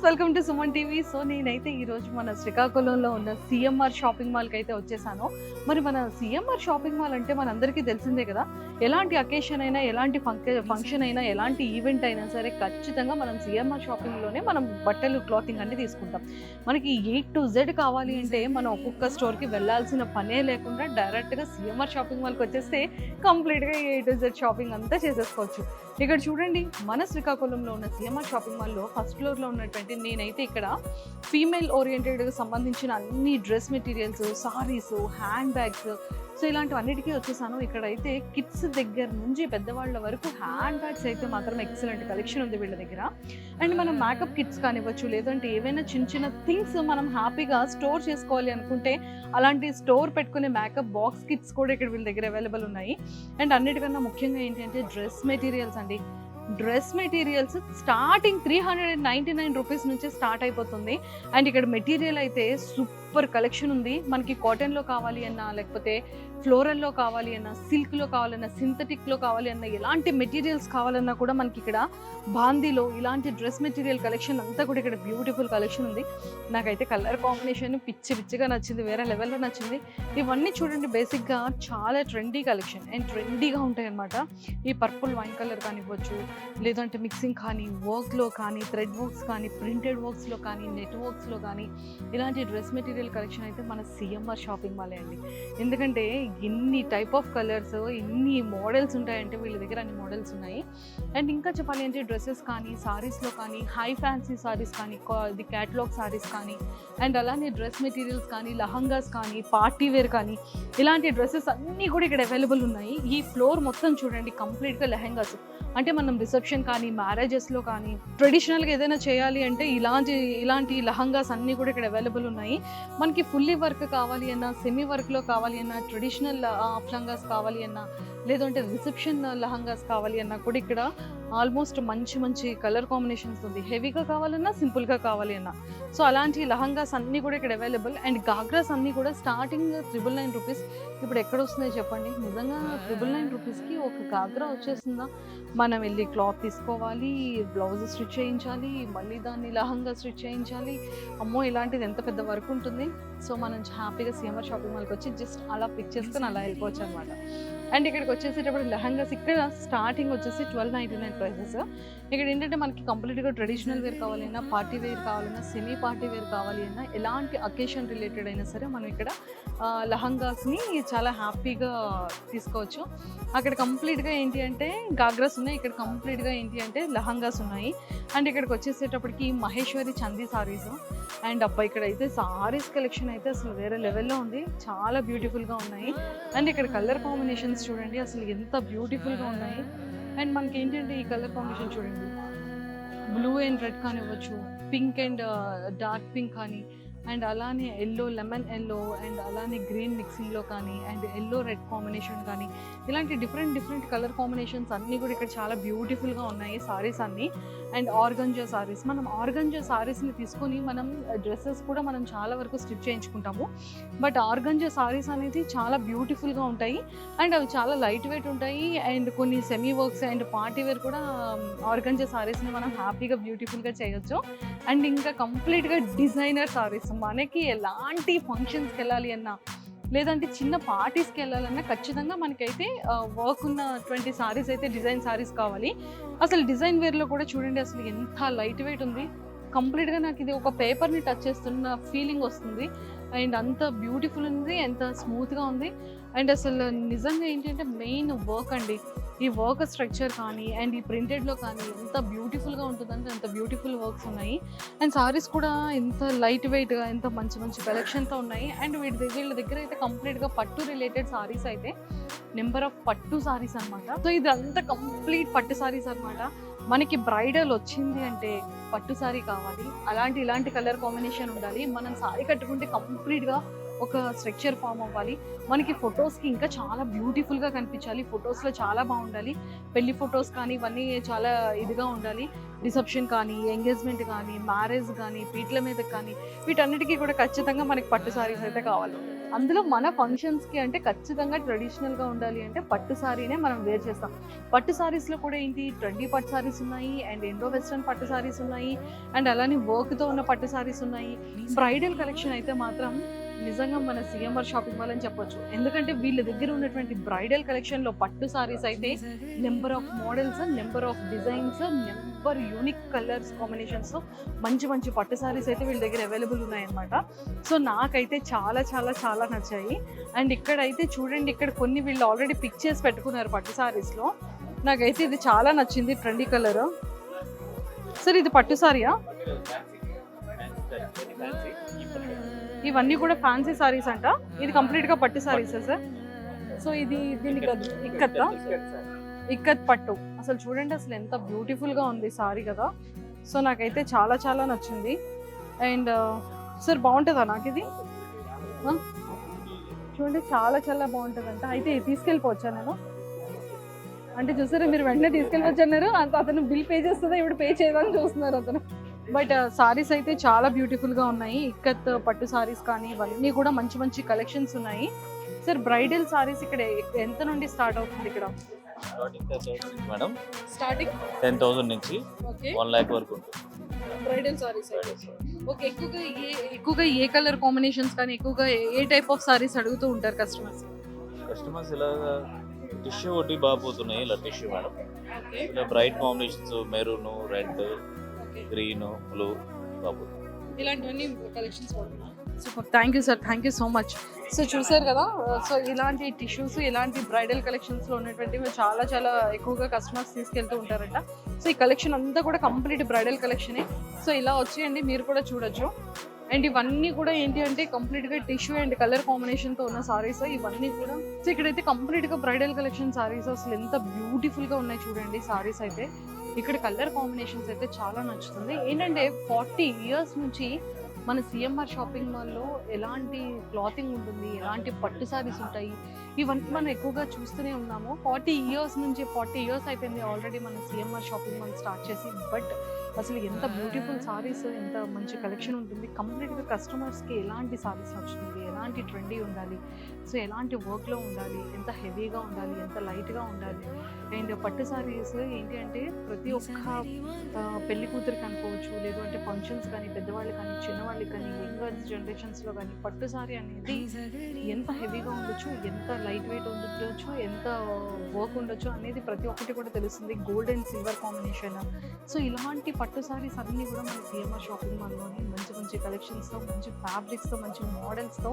Welcome to Suman TV. So నేనైతే ఈరోజు మన శ్రీకాకుళంలో ఉన్న సిఎంఆర్ షాపింగ్ మాల్కి అయితే వచ్చేసాను. మరి మన సిఎంఆర్ షాపింగ్ మాల్ అంటే మనందరికీ తెలిసిందే కదా, ఎలాంటి అకేషన్ అయినా, ఎలాంటి ఫంక్షన్ అయినా, ఎలాంటి ఈవెంట్ అయినా సరే ఖచ్చితంగా మనం సిఎంఆర్ షాపింగ్లోనే మనం బట్టలు, క్లాతింగ్ అన్ని తీసుకుంటాం. మనకి A to Z కావాలి అంటే మనం ఒక్కొక్క స్టోర్కి వెళ్ళాల్సిన పనే లేకుండా డైరెక్ట్గా సిఎంఆర్ షాపింగ్ మాల్కి వచ్చేస్తే కంప్లీట్గా A to Z షాపింగ్ అంతా చేసేసుకోవచ్చు. ఇక్కడ చూడండి, మన శ్రీకాకుళంలో ఉన్న సిఎంఆర్ షాపింగ్ మాల్లో ఫస్ట్ ఫ్లోర్లో ఉన్నటువంటి నేనైతే ఇక్కడ ఫీమేల్ ఓరియంటెడ్కి సంబంధించిన అన్ని dress materials, saris, hand bags, so ఇలాంటివన్నిటికీ వచ్చేసాను. ఇక్కడైతే కిడ్స్ దగ్గర నుంచి పెద్దవాళ్ళ వరకు హ్యాండ్ బ్యాగ్స్ అయితే మాత్రం ఎక్సలెంట్ కలెక్షన్ ఉంది వీళ్ళ దగ్గర. అండ్ మనం మేకప్ కిట్స్ కానివ్వచ్చు, లేదంటే ఏవైనా చిన్న చిన్న థింగ్స్ మనం హ్యాపీగా స్టోర్ చేసుకోవాలి అనుకుంటే అలాంటి స్టోర్ పెట్టుకునే మేకప్ బాక్స్ కిట్స్ కూడా ఇక్కడ వీళ్ళ దగ్గర అవైలబుల్ ఉన్నాయి. అండ్ అన్నిటికన్నా ముఖ్యంగా ఏంటంటే డ్రెస్ మెటీరియల్స్ అండి. డ్రెస్ మెటీరియల్స్ స్టార్టింగ్ 399 రూపీస్ నుంచి స్టార్ట్ అయిపోతుంది. అండ్ ఇక్కడ మెటీరియల్ అయితే సూపర్ కలెక్షన్ ఉంది. మనకి కాటన్లో కావాలి అన్నా, లేకపోతే ఫ్లోరల్లో కావాలి అన్నా, సిల్క్లో కావాలన్నా, సింథటిక్లో కావాలి అన్నా, ఎలాంటి మెటీరియల్స్ కావాలన్నా కూడా మనకి ఇక్కడ బాందీలో ఇలాంటి డ్రెస్ మెటీరియల్ కలెక్షన్ అంతా కూడా ఇక్కడ బ్యూటిఫుల్ కలెక్షన్ ఉంది. నాకైతే కలర్ కాంబినేషన్ పిచ్చిగా నచ్చింది, వేరే లెవెల్లో నచ్చింది. ఇవన్నీ చూడండి, బేసిక్గా చాలా ట్రెండీ కలెక్షన్ అండ్ ట్రెండీగా ఉంటాయి అన్నమాట. ఈ పర్పుల్ వైన్ కలర్ కానివ్వచ్చు, లేదంటే మిక్సింగ్ కానీ, వర్క్లో కానీ, థ్రెడ్ వర్క్స్ కానీ, ప్రింటెడ్ వర్క్స్లో కానీ, నెట్ వర్క్స్లో కానీ, ఇలాంటి డ్రెస్ మెటీరియల్ కలెక్షన్ అయితే మన సిఎంఆర్ షాపింగ్ మాలే అండి. ఎందుకంటే ఇన్ని టైప్ ఆఫ్ కలర్స్, ఇన్ని మోడల్స్ ఉంటాయంటే వీళ్ళ దగ్గర అన్ని మోడల్స్ ఉన్నాయి. అండ్ ఇంకా చెప్పాలి అంటే డ్రెస్సెస్ కానీ, సారీస్లో కానీ, హై ఫ్యాన్సీ సారీస్ కానీ, ఇది క్యాటలాగ్ సారీస్ కానీ, అండ్ అలానే డ్రెస్ మెటీరియల్స్ కానీ, లహంగాస్ కానీ, పార్టీ వేర్ కానీ, ఇలాంటి డ్రెస్సెస్ అన్నీ కూడా ఇక్కడ అవైలబుల్ ఉన్నాయి. ఈ ఫ్లోర్ మొత్తం చూడండి కంప్లీట్గా లెహంగాస్. అంటే మనం రిసెప్షన్ కానీ, మ్యారేజెస్లో కానీ, ట్రెడిషనల్గా ఏదైనా చేయాలి అంటే ఇలాంటి లహంగాస్ అన్నీ కూడా ఇక్కడ అవైలబుల్ ఉన్నాయి. మనకి ఫుల్లీ వర్క్ కావాలి అన్నా, సెమీ వర్క్లో కావాలి అన్నా, ట్రెడిషనల్ లహంగాస్ కావాలి అన్నా, లేదంటే రిసెప్షన్ లహంగాస్ కావాలి అన్నా కూడా ఇక్కడ ఆల్మోస్ట్ మంచి కలర్ కాంబినేషన్స్ ఉంది. హెవీగా కావాలన్నా, సింపుల్గా కావాలి అన్నా, సో అలాంటి లహంగాస్ అన్నీ కూడా ఇక్కడ అవైలబుల్. అండ్ గాగ్రాస్ అన్నీ కూడా స్టార్టింగ్ 999 రూపీస్. ఇప్పుడు ఎక్కడ వస్తున్నాయి చెప్పండి? నిజంగా 999 రూపీస్కి ఒక గాగ్రా వచ్చేస్తుందా? మనం వెళ్ళి క్లాత్ తీసుకోవాలి, బ్లౌజ్ స్టిచ్ చేయించాలి, మళ్ళీ దాన్ని లహంగా స్టిచ్ చేయించాలి. అమ్మో, ఇలాంటిది ఎంత పెద్ద వర్క్ ఉంటుంది. సో మనం హ్యాపీగా సిఎంఆర్ షాపింగ్ మాల్కి వచ్చి జస్ట్ అలా పిక్ చేసుకొని అలా వెళ్ళిపోవచ్చు అనమాట. అండ్ ఇక్కడికి వచ్చేసేటప్పుడు లెహంగాస్ ఇక్కడ స్టార్టింగ్ వచ్చేసి 1299 ప్రైసెస్. ఇక్కడ ఏంటంటే మనకి కంప్లీట్గా ట్రెడిషనల్ వేర్ కావాలన్నా, పార్టీ వేర్ కావాలన్నా, సెమీ పార్టీ వేర్ కావాలి అన్నా, ఎలాంటి అకేషన్ రిలేటెడ్ అయినా సరే మనం ఇక్కడ లహంగాస్ని చాలా హ్యాపీగా తీసుకోవచ్చు. అక్కడ కంప్లీట్గా ఏంటి అంటే గాగ్రాస్ ఉన్నాయి, ఇక్కడ కంప్లీట్గా ఏంటి అంటే లహంగాస్ ఉన్నాయి. అండ్ ఇక్కడికి వచ్చేసేటప్పటికి మహేశ్వరి చందీ సారీస్. అండ్ అబ్బా, ఇక్కడైతే సారీస్ కలెక్షన్ అయితే అసలు వేరే లెవెల్లో ఉంది, చాలా బ్యూటిఫుల్గా ఉన్నాయి. అండ్ ఇక్కడ కలర్ కాంబినేషన్స్ చూడండి అసలు ఎంత బ్యూటిఫుల్గా ఉన్నాయి. అండ్ మనకి ఏంటంటే ఈ కలర్ కాంబినేషన్ చూడండి, బ్లూ అండ్ రెడ్ కానివ్వచ్చు, పింక్ అండ్ డార్క్ పింక్ కానీ, అండ్ అలానే ఎల్లో, లెమన్ ఎల్లో, అండ్ అలానే గ్రీన్ మిక్సింగ్లో కానీ, అండ్ ఎల్లో రెడ్ కాంబినేషన్ కానీ, ఇలాంటి డిఫరెంట్ కలర్ కాంబినేషన్స్ అన్నీ కూడా ఇక్కడ చాలా బ్యూటిఫుల్గా ఉన్నాయి సారీస్ అన్నీ. అండ్ ఆర్గంజా సారీస్, మనం ఆర్గంజా సారీస్ని తీసుకొని మనం డ్రెస్సెస్ కూడా మనం చాలా వరకు స్టిచ్ చేయించుకుంటాము. బట్ ఆర్గంజా సారీస్ అనేది చాలా బ్యూటిఫుల్గా ఉంటాయి అండ్ అవి చాలా లైట్ వెయిట్ ఉంటాయి. అండ్ కొన్ని semi works and party wear కూడా ఆర్గంజా సారీస్ని మనం హ్యాపీగా బ్యూటిఫుల్గా చేయొచ్చు. అండ్ ఇంకా కంప్లీట్గా డిజైనర్ సారీస్, మనకి ఎలాంటి ఫంక్షన్స్కి వెళ్ళాలి అన్నా, లేదంటే చిన్న పార్టీస్కి వెళ్ళాలన్నా ఖచ్చితంగా మనకైతే వర్క్ ఉన్న 20 సారీస్ అయితే డిజైన్ సారీస్ కావాలి. అసలు డిజైన్ వేర్లో కూడా చూడండి అసలు ఎంత లైట్ వెయిట్ ఉంది. కంప్లీట్గా నాకు ఇది ఒక పేపర్ని టచ్ చేస్తున్న ఫీలింగ్ వస్తుంది. అండ్ అంత బ్యూటిఫుల్ ఉంది, ఎంత స్మూత్గా ఉంది. అండ్ అసలు నిజంగా ఏంటంటే మెయిన్ వర్క్ అండి, ఈ వర్క్ స్ట్రక్చర్ కానీ అండ్ ఈ ప్రింటెడ్లో కానీ ఎంత బ్యూటిఫుల్గా ఉంటుందంటే అంత బ్యూటిఫుల్ వర్క్స్ ఉన్నాయి. అండ్ సారీస్ కూడా ఎంత లైట్ వెయిట్గా, ఎంత మంచి కలెక్షన్తో ఉన్నాయి. అండ్ వీళ్ళ దగ్గర అయితే కంప్లీట్గా పట్టు రిలేటెడ్ సారీస్ అయితే నెంబర్ ఆఫ్ పట్టు సారీస్ అనమాట. సో ఇదంతా కంప్లీట్ పట్టు సారీస్ అనమాట. మనకి బ్రైడల్ వచ్చింది అంటే పట్టు సారీ కావాలి, ఇలాంటి కలర్ కాంబినేషన్ ఉండాలి. మనం సారీ కట్టుకుంటే కంప్లీట్గా ఒక స్ట్రక్చర్ ఫామ్ అవ్వాలి. మనకి ఫొటోస్కి ఇంకా చాలా బ్యూటిఫుల్గా కనిపించాలి, ఫొటోస్లో చాలా బాగుండాలి. పెళ్లి ఫొటోస్ కానీ ఇవన్నీ చాలా ఇదిగా ఉండాలి. రిసెప్షన్ కానీ, ఎంగేజ్మెంట్ కానీ, మ్యారేజ్ కానీ, పీట్ల మీద కానీ, వీటన్నిటికీ కూడా ఖచ్చితంగా మనకి పట్టు సారీస్ అయితే కావాలి. అందులో మన ఫంక్షన్స్కి అంటే ఖచ్చితంగా ట్రెడిషనల్గా ఉండాలి అంటే పట్టు సారీనే మనం వేర్ చేస్తాం. పట్టు సారీస్లో కూడా ఏంటి, ట్రెండీ పట్టు సారీస్ ఉన్నాయి, అండ్ ఇండో వెస్ట్రన్ పట్టు సారీస్ ఉన్నాయి, అండ్ అలానే వర్క్తో ఉన్న పట్టు సారీస్ ఉన్నాయి. బ్రైడల్ కలెక్షన్ అయితే మాత్రం నిజంగా మన సిఎంఆర్ షాపింగ్ మాల్ అని చెప్పొచ్చు. ఎందుకంటే వీళ్ళ దగ్గర ఉన్నటువంటి బ్రైడల్ కలెక్షన్లో పట్టు సారీస్ అయితే number of models, number of designs, number unique colours combinations, మంచి మంచి పట్టు సారీస్ అయితే వీళ్ళ దగ్గర అవైలబుల్ ఉన్నాయన్నమాట. సో నాకైతే చాలా చాలా చాలా నచ్చాయి. అండ్ ఇక్కడైతే చూడండి, ఇక్కడ కొన్ని వీళ్ళు ఆల్రెడీ పిక్ చేసి పెట్టుకున్నారు పట్టు సారీస్లో. నాకైతే ఇది చాలా నచ్చింది, ట్రెండీ కలర్. సార్ ఇది పట్టు సారీయా? ఇవన్నీ కూడా ఫ్యాన్సీ సారీస్ అంట. ఇది కంప్లీట్గా పట్టు సారీసా సార్? సో ఇది దీనికి ఇక్కత్ పట్టు. అసలు చూడండి అసలు ఎంత బ్యూటిఫుల్గా ఉంది సారీ కదా. సో నాకైతే చాలా చాలా నచ్చింది. అండ్ సార్ బాగుంటుందా నాకు ఇది? చూడండి చాలా చాలా బాగుంటుందంట. అయితే తీసుకెళ్ళిపోవచ్చా నేను? అంటే చూసారా, మీరు వెంటనే తీసుకెళ్ళిపోవచ్చన్నారు. అతను బిల్ పే చేస్తుందా, ఇప్పుడు పే చేయదని చూస్తున్నారు అతను. బట్ సారీస్ అయితే చాలా బ్యూటిఫుల్గా ఉన్నాయి. ఇక్కత్ పట్టు సారీస్ కానీ ఇవన్నీ కూడా మంచి మంచి కలెక్షన్స్ ఉన్నాయి. సార్ బ్రైడల్ సారీస్ ఇక్కడ ఎంత నుండి స్టార్ట్ అవుతుంది? ఇక్కడ మేడం స్టార్టింగ్ 10,000 నుంచి 1 lakh వరకు ఉంటుంది బ్రైడల్ సారీస్. ఓకే, ఎక్కువగా ఏ కలర్ కాంబినేషన్స్ కానీ ఎక్కువగా ఏ టైప్ ఆఫ్ సారీస్ అడుగుతూ ఉంటారు కస్టమర్స్? ఇలా టిష్యూ ఒకటి బాగా పోతున్నాయి. ఇలా టిష్యూ మేడం, ఇలా bright combinations, maroon, red, green, blue బాబు, ఇలాంటివన్నీ collections. Super, thank you sir, thank you so much. So చూసారు కదా, సో ఇలాంటి టిష్యూస్, ఇలాంటి బ్రైడల్ కలెక్షన్స్లో ఉన్నటువంటివి చాలా చాలా ఎక్కువగా కస్టమర్స్ తీసుకెళ్తూ ఉంటారంట. సో ఈ కలెక్షన్ అంతా కూడా కంప్లీట్ బ్రైడల్ కలెక్షనే. సో ఇలా వచ్చేయండి, మీరు కూడా చూడొచ్చు. అండ్ ఇవన్నీ కూడా ఏంటి అంటే కంప్లీట్గా టిష్యూ అండ్ కలర్ కాంబినేషన్తో ఉన్న సారీస్ ఇవన్నీ కూడా. సో ఇక్కడైతే కంప్లీట్గా బ్రైడల్ కలెక్షన్ సారీస్ అసలు ఎంత బ్యూటిఫుల్గా ఉన్నాయి చూడండి సారీస్ అయితే. ఇక్కడ కలర్ కాంబినేషన్స్ అయితే చాలా నచ్చుతుంది. ఏంటంటే 40 years నుంచి మన సిఎంఆర్ షాపింగ్ మాల్లో ఎలాంటి క్లాతింగ్ ఉంటుంది, ఎలాంటి పట్టు సారీస్ ఉంటాయి, ఇవన్నీ మనం ఎక్కువగా చూస్తూనే ఉన్నాము. 40 years అయిపోయింది ఆల్రెడీ మన సిఎంఆర్ షాపింగ్ మాల్ స్టార్ట్ చేసి. బట్ అసలు ఎంత బ్యూటిఫుల్ సారీస్, ఎంత మంచి కలెక్షన్ ఉంటుంది. కంప్లీట్గా కస్టమర్స్కి ఎలాంటి సారీస్ నచ్చుతుంది, ఎలాంటి ట్రెండీ ఉండాలి, సో ఎలాంటి వర్క్లో ఉండాలి, ఎంత హెవీగా ఉండాలి, ఎంత లైట్గా ఉండాలి. అండ్ పట్టు సారీస్ ఏంటి అంటే ప్రతి ఒక్క పెళ్లి కూతురికి అనుకోవచ్చు, లేదు అంటే ఫంక్షన్స్ కానీ, పెద్దవాళ్ళు కానీ, చిన్నవాళ్ళకి కానీ, యంగర్ జనరేషన్స్లో కానీ పట్టు సారీ అనేది ఎంత హెవీగా ఉండొచ్చు, ఎంత లైట్ వెయిట్ ఉండొచ్చు, ఎంత వర్క్ ఉండొచ్చు అనేది ప్రతి ఒక్కటి కూడా తెలుస్తుంది. Gold and silver combination. So ఇలాంటి పట్టు సారీస్ అన్నీ కూడా మన సిఎంఆర్ షాపింగ్ మాల్లోని మంచి మంచి కలెక్షన్స్తో, మంచి ఫ్యాబ్రిక్స్తో, మంచి మోడల్స్తో,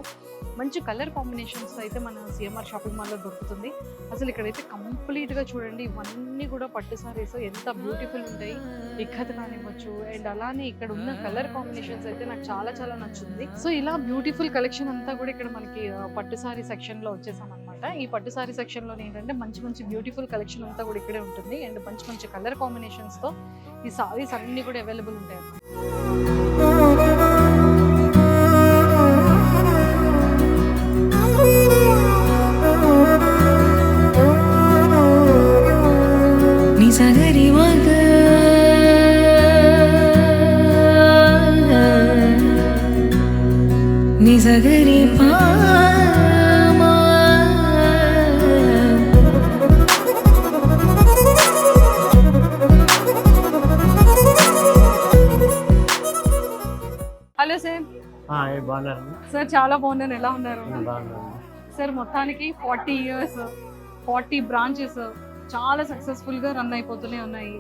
మంచి కలర్ కాంబినేషన్స్తో అయితే మన సిఎంఆర్ షాపింగ్ మాల్లో దొరుకుతుంది. అసలు ఇక్కడైతే కంప్లీట్గా చూడండి, ఇవన్నీ కూడా పట్టు సారీస్ ఎంత బ్యూటిఫుల్ ఉంటాయి. ఇక్కత్ కానివ్వచ్చు, అండ్ అలానే ఇక్కడ ఉన్న కలర్ కాంబినేషన్స్ అయితే నాకు చాలా చాలా నచ్చుతుంది. సో ఇలా బ్యూటిఫుల్ కలెక్షన్ అంతా కూడా ఇక్కడ మనకి పట్టు సారీ సెక్షన్లో వచ్చేసాం అనమాట. ఈ పట్టు సారీ సెక్షన్లో ఏంటంటే మంచి మంచి బ్యూటిఫుల్ కలెక్షన్ అంతా కూడా ఇక్కడే ఉంటుంది. అండ్ మంచి మంచి కలర్ కాంబినేషన్స్తో ఈ సారీస్ అన్నీ కూడా అవైలబుల్ ఉంటాయి అన్నమాట. నిజగరి పామా హలో సార్. బాగున్నారు సార్ చాలా బాగున్నాను, ఎలా ఉన్నారు బాగున్నాను సార్? మొత్తానికి 40 years 40 branches చాలా సక్సెస్ఫుల్గా రన్ అయిపోతూనే ఉన్నాయి.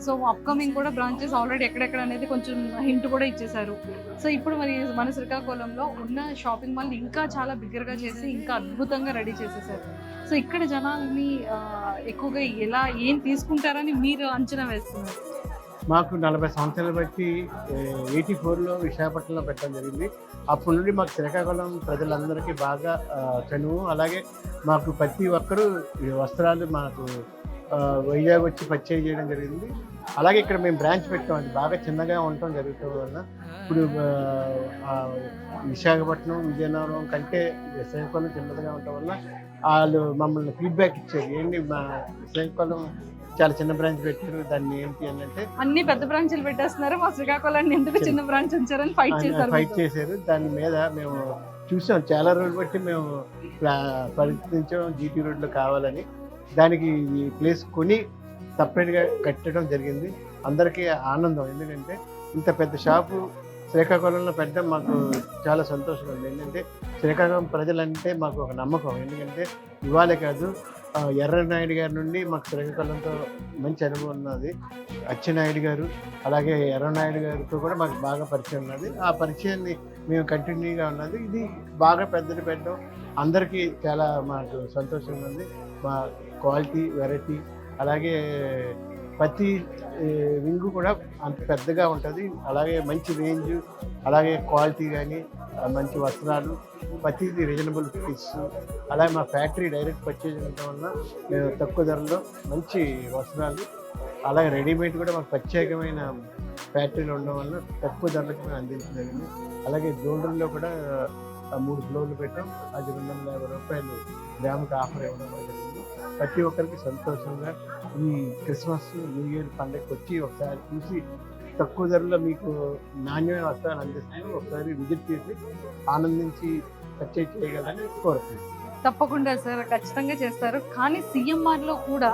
సో అప్కమింగ్ కూడా బ్రాంచెస్ ఆల్రెడీ ఎక్కడెక్కడ అనేది కొంచెం హింట్ కూడా ఇచ్చేశారు. సో ఇప్పుడు మరి మన శ్రీకాకుళంలో ఉన్న షాపింగ్ మాల్ ఇంకా చాలా బిగ్గరగా చేసి ఇంకా అద్భుతంగా రెడీ చేసేసారు. సో ఇక్కడ జనాల్ని ఎక్కువగా ఏం తీసుకుంటారని మీరు అంచనా వేస్తున్నారు? మాకు 40 సంవత్సరాలు బట్టి 84లో విశాఖపట్నంలో పెట్టడం జరిగింది. అప్పటి నుండి మాకు శ్రీకాకుళం ప్రజలందరికీ బాగా చనువు. అలాగే మాకు ప్రతి ఒక్కరూ వస్త్రాలు మాకు వైజాగ్ వచ్చి పర్చేజ్ చేయడం జరిగింది. అలాగే ఇక్కడ మేము బ్రాంచ్ పెట్టాం, అది బాగా చిన్నగా ఉండటం జరుగుతుంది వల్ల ఇప్పుడు విశాఖపట్నం విజయనగరం కంటే శ్రీకాకుళం చిన్నదిగా ఉండటం వల్ల వాళ్ళు మమ్మల్ని ఫీడ్బ్యాక్ ఇచ్చారు, ఏంటి మా శ్రీకాకుళం చాలా చిన్న బ్రాంచ్ పెట్టారు, దాన్ని ఏంటి అని అంటే అన్ని పెద్ద బ్రాంచ్లు పెట్టేస్తున్నారు, మా శ్రీకాకుళాన్ని ఎందుకు చిన్న బ్రాంచ్ ఉంచారని ఫైట్ చేశారు. దాని మీద మేము చూసాం, చాలా రోజులు బట్టి మేము ప్రయత్నించాం జీటీ రోడ్లో కావాలని. దానికి ఈ ప్లేస్ కొని సపరేట్గా కట్టడం జరిగింది. అందరికీ ఆనందం, ఎందుకంటే ఇంత పెద్ద షాపు శ్రీకాకుళంలో పెట్టడం మాకు చాలా సంతోషంగా ఉంది. ఏంటంటే శ్రీకాకుళం ప్రజలంటే మాకు ఒక నమ్మకం, ఎందుకంటే ఇవాళే కాదు ఎర్రనాయుడు గారి నుండి మాకు శ్రీకాకుళంతో మంచి అనుభవం ఉన్నది. అచ్చెన్నాయుడు గారు అలాగే ఎర్రనాయుడు గారితో కూడా మాకు బాగా పరిచయం ఉన్నది. ఆ పరిచయాన్ని మేము కంటిన్యూగా ఉన్నది. ఇది బాగా పెద్దది పెట్టడం అందరికీ చాలా మాకు సంతోషంగా ఉంది. మా క్వాలిటీ, వెరైటీ, అలాగే ప్రతి వింగు కూడా అంత పెద్దగా ఉంటుంది. అలాగే మంచి రేంజ్, అలాగే క్వాలిటీ కానీ మంచి వస్త్రాలు, ప్రతిదీ రీజనబుల్ ఫీస్. అలాగే మా ఫ్యాక్టరీ డైరెక్ట్ పర్చేజ్ ఉండటం వల్ల మేము తక్కువ ధరలో మంచి వస్త్రాలు, అలాగే రెడీమేడ్ కూడా మాకు ప్రత్యేకమైన ఫ్యాక్టరీలు ఉండడం వల్ల తక్కువ ధరలకు మేము అందించడం జరిగింది. అలాగే జ్యువెలరీలో కూడా 3 ఫ్లోర్లు పెట్టాం, అది 250 రూపాయలు గ్రాముకి ఆఫర్ ఇవ్వడం జరిగింది. ప్రతి ఒక్కరికి సంతోషంగా ఈ క్రిస్మస్ న్యూ ఇయర్ పండుగకి వచ్చి ఒకసారి చూసి తక్కువ ధరలో మీకు నాణ్యమైన వస్త్రాలు అందిస్తాను, ఒకసారి విజిట్ చేసి ఆనందించి పర్చేజ్ చేయగలని కోరుతున్నాను. తప్పకుండా సార్, ఖచ్చితంగా చేస్తారు. కానీ సిఎంఆర్లో కూడా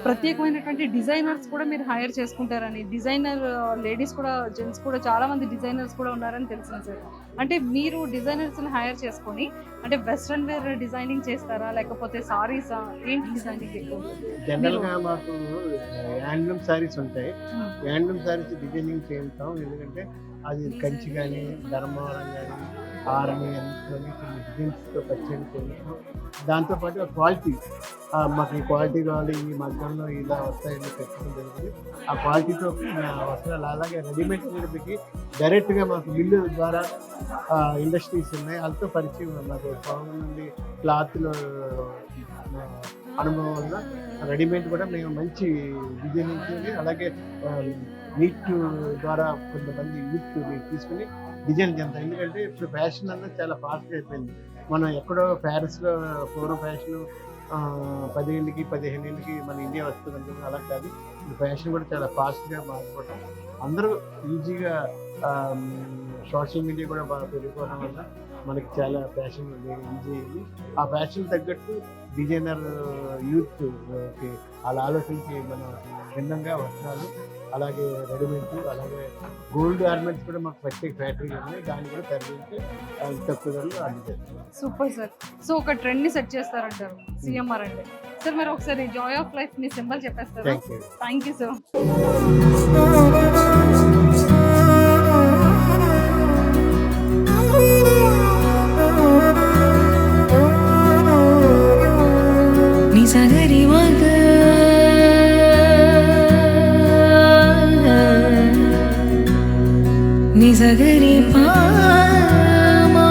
ప్రత్యేకమైనటువంటి డిజైనర్స్ కూడా మీరు హైర్ చేసుకుంటారని, డిజైనర్ లేడీస్ కూడా, జెంట్స్ కూడా చాలా మంది డిజైనర్స్ కూడా ఉన్నారని తెలిసింది సార్. అంటే మీరు డిజైనర్స్ని హైర్ చేసుకొని అంటే వెస్ట్రన్ వేర్ డిజైనింగ్ చేస్తారా, లేకపోతే సారీసా, ఏంటి డిజైనింగ్ ఎక్కువ? జనరల్గా మాకు హ్యాండ్లూమ్ శారీస్ ఉంటాయి, హ్యాండ్లూమ్ శారీస్ డిజైనింగ్ చేస్తాం. ఎందుకంటే అది కంచి కానీ ధర్మవరం కానీ ఆర్మీ అన్ని డిజైన్స్తో పర్చేజ్ చేస్తాం. దాంతోపాటు క్వాలిటీ, మాకు ఈ క్వాలిటీ కావాలి, ఈ మధ్యలో ఇలా వస్తాయని పెట్టడం జరిగింది. ఆ క్వాలిటీతో వస్త్రాలు, అలాగే రెడీమేడ్ మీదకి డైరెక్ట్గా మాకు మిల్లు ద్వారా ఇండస్ట్రీస్ ఉన్నాయి, వాళ్ళతో పరిచయం మాకు పవన్ నుండి క్లాత్లో అనుభవం వల్ల రెడీమేడ్ కూడా మేము మంచి డిజైనింగ్, అలాగే నీట్ ద్వారా కొంతమంది యూత్ తీసుకుని డిజైన్ చేస్తాం. ఎందుకంటే ఇప్పుడు ఫ్యాషన్ అన్నది చాలా ఫాస్ట్గా అయిపోయింది. మనం ఎక్కడో ప్యారిస్లో పూర్వం ఫ్యాషన్ 10 ఏళ్ళకి 15 ఏళ్ళకి మన ఇండియా వస్తుంది అనుకుంటున్నాం, అలా కాదు. ఇప్పుడు ఫ్యాషన్ కూడా చాలా ఫాస్ట్గా మారిపోవటం, అందరూ ఈజీగా సోషల్ మీడియా కూడా బాగా పెరిగిపోవడం వల్ల మనకి చాలా ఫ్యాషన్ ఈజీ అయింది. ఆ ఫ్యాషన్ తగ్గట్టు డిజైనర్ యూత్ వాళ్ళ ఆలోచనకి మన భిన్నంగా వస్త్రాలు, అలాగే రెడీమేడ్, అలాగే గోల్డ్ ఆర్నమెంట్స్ కూడా మాకు ప్రత్యేక ఫ్యాక్టరీలు ఉన్నాయి, దాన్ని కూడా తరలించి తక్కువ ధరలు అందిస్తారు. Super sir. సో ఒక ట్రెండ్ ని సెట్ చేస్తారంటారు సిఎంఆర్ అంటే. సార్ మీరు ఒకసారి జాయ్ ఆఫ్ లైఫ్ ని సింబల్ చెప్పేస్తారు. Thank you sir. నిజగరి మగ నిజగరి పామా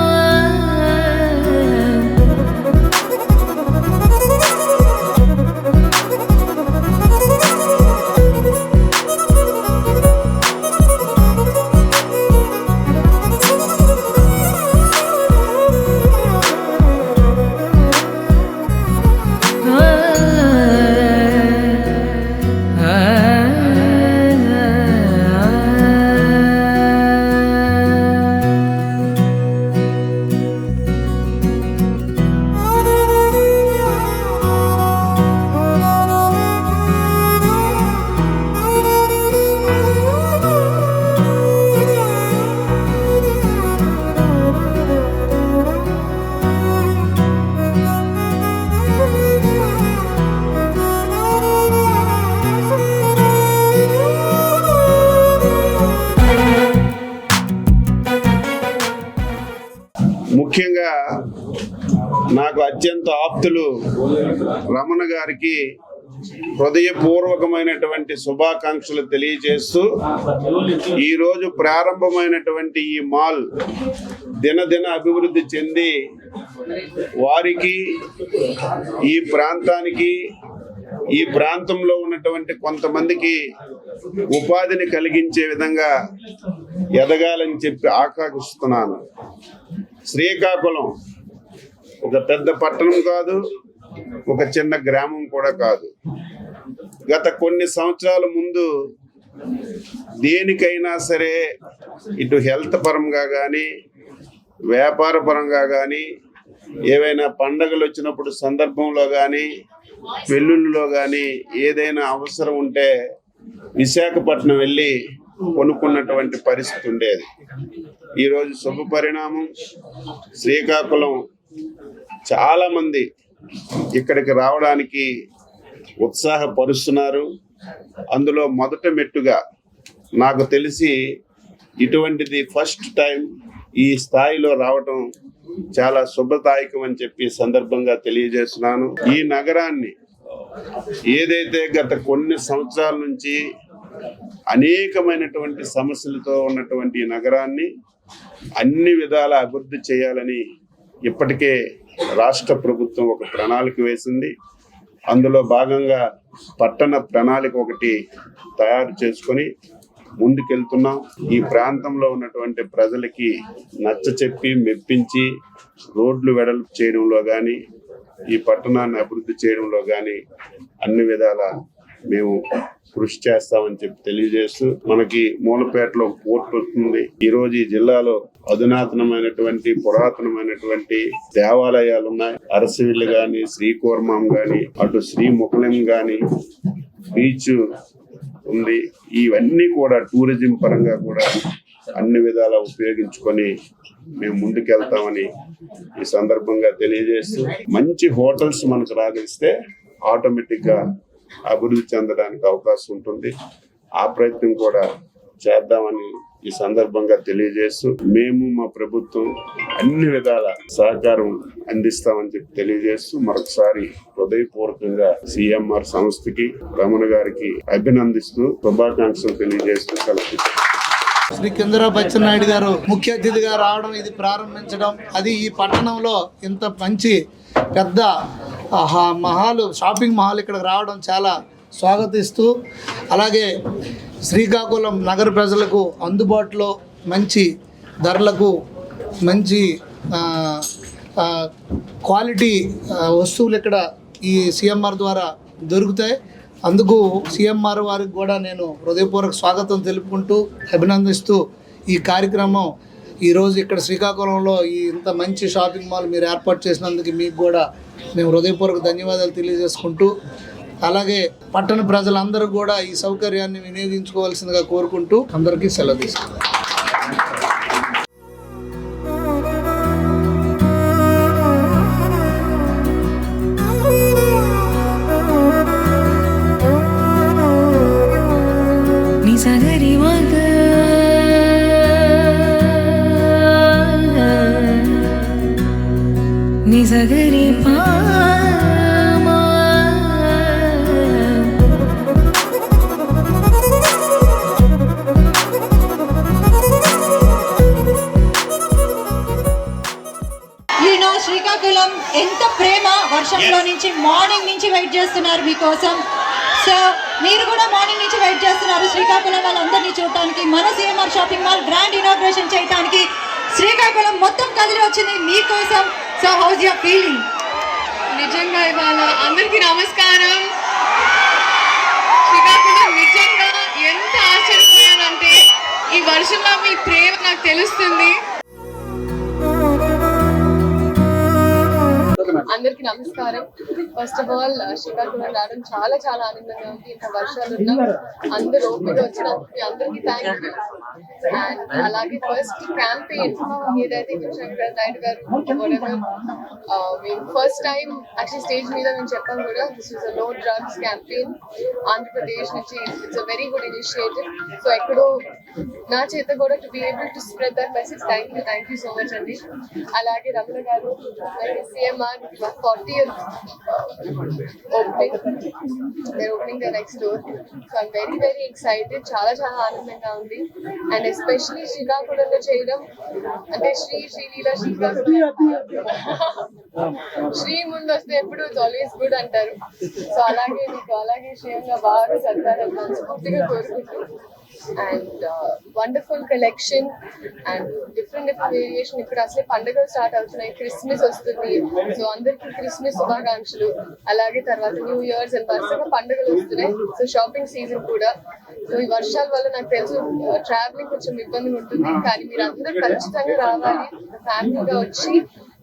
ముఖ్యంగా నాకు అత్యంత ఆప్తులు రమణ గారికి హృదయపూర్వకమైనటువంటి శుభాకాంక్షలు తెలియజేస్తూ, ఈరోజు ప్రారంభమైనటువంటి ఈ మాల్ దినదిన అభివృద్ధి చెంది వారికి, ఈ ప్రాంతానికి, ఈ ప్రాంతంలో ఉన్నటువంటి కొంతమందికి ఉపాధిని కలిగించే విధంగా ఎదగాలని చెప్పి ఆకాంక్షిస్తున్నాను. శ్రీకాకుళం ఒక పెద్ద పట్టణం కాదు, ఒక చిన్న గ్రామం కూడా కాదు. గత కొన్ని సంవత్సరాల ముందు దేనికైనా సరే ఇటు హెల్త్ పరంగా కానీ వ్యాపార పరంగా కానీ ఏవైనా పండగలు వచ్చినప్పుడు సందర్భంలో కానీ పెళ్ళిళ్ళలో కానీ ఏదైనా అవసరం ఉంటే విశాఖపట్నం వెళ్ళి కొనుక్కున్నటువంటి పరిస్థితి ఉండేది. ఈరోజు శుభ పరిణామం. శ్రీకాకుళం చాలామంది ఇక్కడికి రావడానికి ఉత్సాహపరుస్తున్నారు. అందులో మొదట మెట్టుగా నాకు తెలిసి ఇటువంటిది ఫస్ట్ టైం ఈ స్థాయిలో రావటం చాలా శుభదాయకం అని చెప్పి సందర్భంగా తెలియజేస్తున్నాను. ఈ నగరాన్ని ఏదైతే గత కొన్ని సంవత్సరాల నుంచి అనేకమైనటువంటి సమస్యలతో ఉన్నటువంటి ఈ నగరాన్ని అన్ని విధాల అభివృద్ధి చేయాలని ఇప్పటికే రాష్ట్ర ప్రభుత్వం ఒక ప్రణాళిక వేసింది. అందులో భాగంగా పట్టణ ప్రణాళిక ఒకటి తయారు చేసుకొని ముందుకెళ్తున్నాం. ఈ ప్రాంతంలో ఉన్నటువంటి ప్రజలకి నచ్చచెప్పి మెప్పించి రోడ్లు వెడల్పు చేయడంలో కానీ ఈ పట్టణాన్ని అభివృద్ధి చేయడంలో కానీ అన్ని విధాల మేము కృషి చేస్తామని చెప్పి తెలియజేస్తూ, మనకి మూలపేటలో పోర్ట్ వస్తుంది. ఈ రోజు ఈ జిల్లాలో అధునాతనమైనటువంటి పురాతనమైనటువంటి దేవాలయాలు ఉన్నాయి. అరసవిల్లి గాని, శ్రీకూర్మం గాని, అటు శ్రీముఖలిం గాని, బీచ్ ఉంది. ఇవన్నీ కూడా టూరిజం పరంగా కూడా అన్ని విధాలా ఉపయోగించుకొని మేము ముందుకెళ్తామని ఈ సందర్భంగా తెలియజేస్తూ, మంచి హోటల్స్ మనకు రాగలిస్తే ఆటోమేటిక్ గా అభివృద్ధి చెందడానికి అవకాశం ఉంటుంది. ఆ ప్రయత్నం కూడా చేద్దామని ఈ సందర్భంగా తెలియజేస్తూ, మేము మా ప్రభుత్వం అన్ని విధాల సహకారం అందిస్తామని చెప్పి తెలియజేస్తూ, మరొకసారి హృదయపూర్వకంగా సిఎంఆర్ సంస్థకి, రమణ గారికి అభినందిస్తూ శుభాకాంక్షలు తెలియజేస్తూ సెలవు. శ్రీ కింజరాపు బచ్చెన్నాయుడు గారు ముఖ్య అతిథిగా రావడం, ఇది ప్రారంభించడం, అది ఈ పట్టణంలో ఇంత మంచి పెద్ద షాపింగ్ మహాల్ ఇక్కడికి రావడం చాలా స్వాగతిస్తూ, అలాగే శ్రీకాకుళం నగర ప్రజలకు అందుబాటులో మంచి ధరలకు మంచి క్వాలిటీ వస్తువులు ఇక్కడ ఈ సిఎంఆర్ ద్వారా దొరుకుతాయి. అందుకు సిఎంఆర్ వారికి కూడా నేను హృదయపూర్వక స్వాగతం తెలుపుకుంటూ అభినందిస్తూ, ఈ కార్యక్రమం ఈరోజు ఇక్కడ శ్రీకాకుళంలో ఈ ఇంత మంచి షాపింగ్ మాల్ మీరు ఏర్పాటు చేసినందుకు మీకు కూడా మేము హృదయపూర్వక ధన్యవాదాలు తెలియజేసుకుంటూ, అలాగే పట్టణ ప్రజలందరూ కూడా ఈ సౌకర్యాన్ని వినియోగించుకోవాల్సిందిగా కోరుకుంటూ అందరికీ సెలవు తీసుకుంటాం. నిజగరి మగ నిజగరి పామా శ్రీకాకుళం ఎంత ప్రేమ, వర్షంలో నుంచి మార్నింగ్ నుంచి వెయిట్ చేస్తున్నారు మీకోసం. సో మీరు కూడా మార్నింగ్ నుంచి వెయిట్ చేస్తున్నారు శ్రీకాకుళం వాళ్ళందరినీ చూడటానికి, మన CMR shopping mall grand inauguration చేయడానికి శ్రీకాకుళం మొత్తం కదిలి వచ్చింది మీకోసం. So house your feeling? నిజంగా ఇవాళ అందరికీ నమస్కారం. శ్రీకాకుళం నిజంగా ఎంత ఆశ్చర్యపోయానంటే ఈ వర్షంలో మీ ప్రేమ నాకు తెలుస్తుంది. అందరికి నమస్కారం. ఫస్ట్ ఆఫ్ ఆల్ శ్రీకాకుళం రావడం చాలా చాలా ఆనందంగా ఉంది. ఇంత వర్షాలు ఉన్నా అందరూ ఓపిక వచ్చినందుకు మీ అందరికీ థ్యాంక్ యూ. అండ్ అలాగే ఫస్ట్ క్యాంపెయిన్ ఏదైతే శంకర్ నాయుడు గారు ఫస్ట్ టైం యాక్చువల్లీ స్టేజ్ మీద మేము చెప్పాం కూడా, this is a no drugs campaign Andhra Pradesh నుంచి. It's a very good initiative. So ఎక్కడో నా చేత కూడా to be able to spread that message. Thank you so much అండి. అలాగే Ramana garu, CMR my 40th opening. They're opening their next door. So I'm very, very excited. చాలా చాలా ఆనందంగా ఉంది. And especially శ్రీకాకుళంలో చేయడం అంటే శ్రీలీల శ్రీకాకుళం శ్రీ ముందు వస్తే ఎప్పుడు ఇట్స్ ఆల్వేస్ గుడ్ అంటారు. సో అలాగే మీకు అలాగే శ్రీయంగా బాగా చదవాలని మనస్ఫూర్తిగా కోరుకుంటూ and wonderful collection and different variation. ఇప్పుడు అసలే పండుగలు స్టార్ట్ అవుతున్నాయి, క్రిస్మస్ వస్తుంది. సో అందరికీ క్రిస్మస్ శుభాకాంక్షలు. అలాగే తర్వాత న్యూ ఇయర్స్ అండ్ వరుసగా పండుగలు వస్తున్నాయి. సో షాపింగ్ సీజన్ కూడా. సో ఈ వర్షాల వల్ల నాకు తెలుసు ట్రావెలింగ్ కొంచెం ఇబ్బందిగా ఉంటుంది, కానీ మీరు అందరూ ఖచ్చితంగా రావాలి, ఫ్యామిలీగా వచ్చి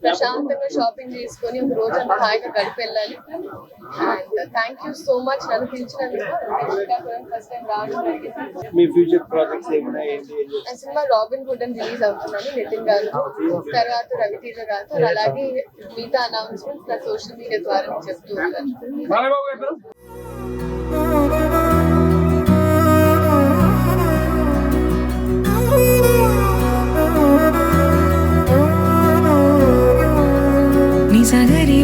ప్రశాంతంగా షాపింగ్ చేసుకొని ఒక రోజు అంతా హాయిగా గడిపి వెళ్ళాలి. And thank you so much నన్ను పిలిచినందుకు. ఫస్ట్ టైం రావడం జరిగింది. మీ ఫ్యూచర్ ప్రాజెక్ట్స్ ఏమున్నాయి ఏంటి? ఆ సినిమా రాబిన్ హుడ్ అని రిలీజ్ అవుతున్నాను నితిన్ గారు, తర్వాత రవితేజ గారితో. అలాగే మిగతా అనౌన్స్మెంట్స్ నా సోషల్ మీడియా ద్వారా నేను చెప్తూ ఉంటాను. నిజగరి